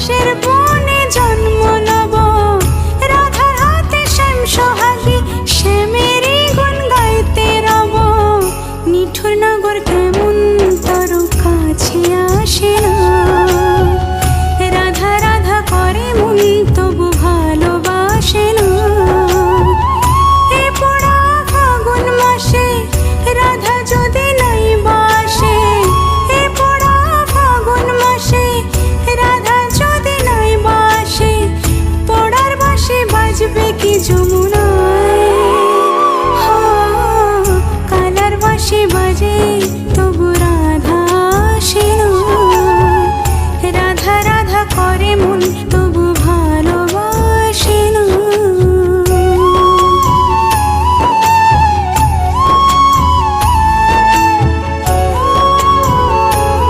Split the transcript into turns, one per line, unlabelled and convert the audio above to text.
বাঁশের বনে জন্ম লব, রাধার হাতে শ্যাম সোহাগী, শ্যামেরই গুণ গাইতে রব। নিঠুর নগর কেমন তোর কাছে আসে না, রাধা রাধা করে মন তবু ভালোবাসে না। এ পোড়া ফাগুন মাসে রাধা যদি নাই বাসে, এ পোড়া ফাগুন মাসে রাধা যদি নাই বাসে, পোড়ার বাঁশি বাজবে কি যমুনায়? কালার বাঁশি বাজে তবু রাধা আসে না, রাধা রাধা করে মন।